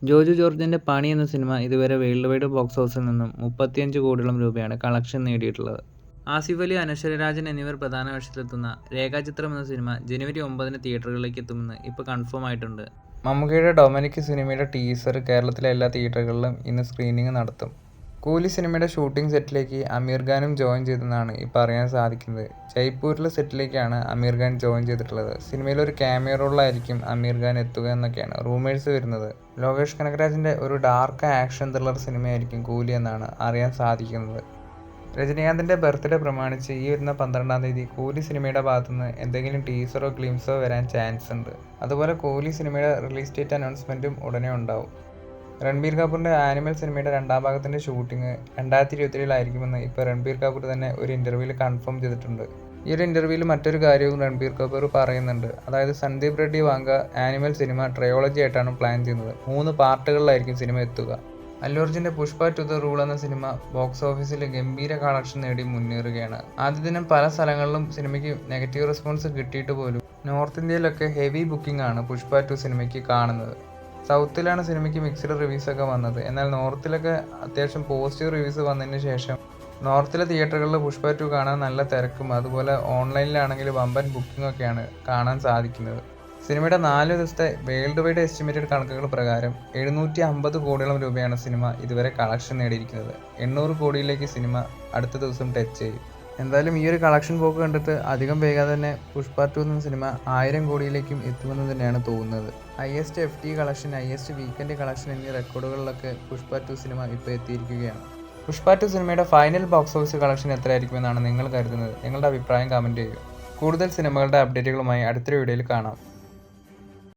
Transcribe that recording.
ജോജു ജോർജിൻ്റെ പണി എന്ന സിനിമ ഇതുവരെ വേൾഡ് വൈഡ് ബോക്സ് ഓഫീസിൽ നിന്നും 35 കോടിയോളം രൂപയാണ് കളക്ഷൻ നേടിയിട്ടുള്ളത്. ആസിഫ് അലി, അനശ്വര രാജൻ എന്നിവർ പ്രധാന വേഷത്തിലെത്തുന്ന രേഖാചിത്രം എന്ന സിനിമ ജനുവരി 9 തിയേറ്ററുകളിലേക്ക് എത്തുമെന്ന് ഇപ്പോൾ കൺഫേം ആയിട്ടുണ്ട്. മമ്മൂക്കയുടെ ഡൊമിനിക് സിനിമയുടെ ടീസർ കേരളത്തിലെ എല്ലാ തിയേറ്ററുകളിലും ഇന്ന് സ്ക്രീനിങ് നടത്തും. കൂലി സിനിമയുടെ ഷൂട്ടിംഗ് സെറ്റിലേക്ക് അമീർ ഖാനും ജോയിൻ ചെയ്തെന്നാണ് ഇപ്പോൾ അറിയാൻ സാധിക്കുന്നത്. ജയ്പൂരിലെ സെറ്റിലേക്കാണ് അമീർ ഖാൻ ജോയിൻ ചെയ്തിട്ടുള്ളത്. സിനിമയിൽ ഒരു ക്യാമിയോ റോളിലായിരിക്കും അമീർ ഖാൻ എത്തുക എന്നൊക്കെയാണ് റൂമേഴ്സ് വരുന്നത്. ലോകേഷ് കനകരാജിൻ്റെ ഒരു ഡാർക്ക് ആക്ഷൻ ത്രില്ലർ സിനിമയായിരിക്കും കൂലി എന്നാണ് അറിയാൻ സാധിക്കുന്നത്. രജനീകാന്തിൻ്റെ ബർത്ത്ഡേ പ്രമാണിച്ച് ഈ വരുന്ന 12-ാം തീയതി കൂലി സിനിമയുടെ ഭാഗത്തുനിന്ന് എന്തെങ്കിലും ടീസറോ ഗ്ലിംസോ വരാൻ ചാൻസ് ഉണ്ട്. അതുപോലെ കൂലി സിനിമയുടെ റിലീസ് ഡേറ്റ് അനൗൺസ്മെൻറ്റും ഉടനെ ഉണ്ടാവും. രൺബീർ കപൂറിൻ്റെ ആനിമൽ സിനിമയുടെ 2ാം ഭാഗത്തിൻ്റെ ഷൂട്ടിംഗ് 2027 ഇപ്പോൾ രൺബീർ കപൂർ തന്നെ ഒരു ഇൻ്റർവ്യൂവിൽ കൺഫേം ചെയ്തിട്ടുണ്ട്. ഈ ഒരു ഇൻ്റർവ്യൂവിൽ മറ്റൊരു കാര്യവും രൺബീർ കപൂർ പറയുന്നുണ്ട്. അതായത് Sandeep Reddy Vanga animal cinema trilogy ആയിട്ടാണ് പ്ലാൻ ചെയ്യുന്നത്. 3 പാർട്ടുകളിലായിരിക്കും സിനിമ എത്തുക. അല്ലു അർജുൻ്റെ പുഷ്പ ടു ദ റൂൾ എന്ന സിനിമ ബോക്സ് ഓഫീസിൽ ഗംഭീര കളക്ഷൻ നേടി മുന്നേറുകയാണ്. ആദ്യ ദിനം പല സ്ഥലങ്ങളിലും സിനിമയ്ക്ക് നെഗറ്റീവ് റെസ്പോൺസ് കിട്ടിയിട്ട് പോലും നോർത്ത് ഇന്ത്യയിലൊക്കെ ഹെവി ബുക്കിംഗ് ആണ് പുഷ്പ 2 സിനിമയ്ക്ക് കാണുന്നത്. സൗത്തിലാണ് സിനിമയ്ക്ക് മിക്സ്ഡ് റിവ്യൂസൊക്കെ വന്നത്. എന്നാൽ നോർത്തിലൊക്കെ അത്യാവശ്യം പോസിറ്റീവ് റിവ്യൂസ് വന്നതിന് ശേഷം നോർത്തിലെ തിയേറ്ററുകളിൽ പുഷ്പ 2 കാണാൻ നല്ല തിരക്കും അതുപോലെ ഓൺലൈനിലാണെങ്കിൽ വമ്പൻ ബുക്കിംഗൊക്കെയാണ് കാണാൻ സാധിക്കുന്നത്. സിനിമയുടെ 4 ദിവസത്തെ വേൾഡ് വൈഡ് എസ്റ്റിമേറ്റഡ് കണക്കുകൾ പ്രകാരം 750 കോടിയോളം രൂപയാണ് സിനിമ ഇതുവരെ കളക്ഷൻ നേടിയിരിക്കുന്നത്. 800 കോടിയിലേക്ക് സിനിമ അടുത്ത ദിവസം ടച്ച് ചെയ്യും. എന്തായാലും ഈ ഒരു കളക്ഷൻ പോക്ക് കണ്ടിട്ട് അധികം വൈകാതെ തന്നെ പുഷ്പ 2 എന്ന സിനിമ 1000 കോടിയിലേക്കും എത്തുമെന്ന് തന്നെയാണ് തോന്നുന്നത്. Highest FT collection, highest weekend collection എന്നീ റെക്കോർഡുകളിലൊക്കെ പുഷ്പ 2 സിനിമ ഇപ്പോൾ എത്തിയിരിക്കുകയാണ്. പുഷ്പ 2 സിനിമയുടെ ഫൈനൽ ബോക്സ് ഓഫീസ് കളക്ഷൻ എത്രയായിരിക്കുമെന്നാണ് നിങ്ങൾ കരുതുന്നത്? നിങ്ങളുടെ അഭിപ്രായം കമൻറ്റ് ചെയ്യുക. കൂടുതൽ സിനിമകളുടെ അപ്ഡേറ്റുകളുമായി അടുത്തൊരു വീഡിയോയിൽ കാണാം.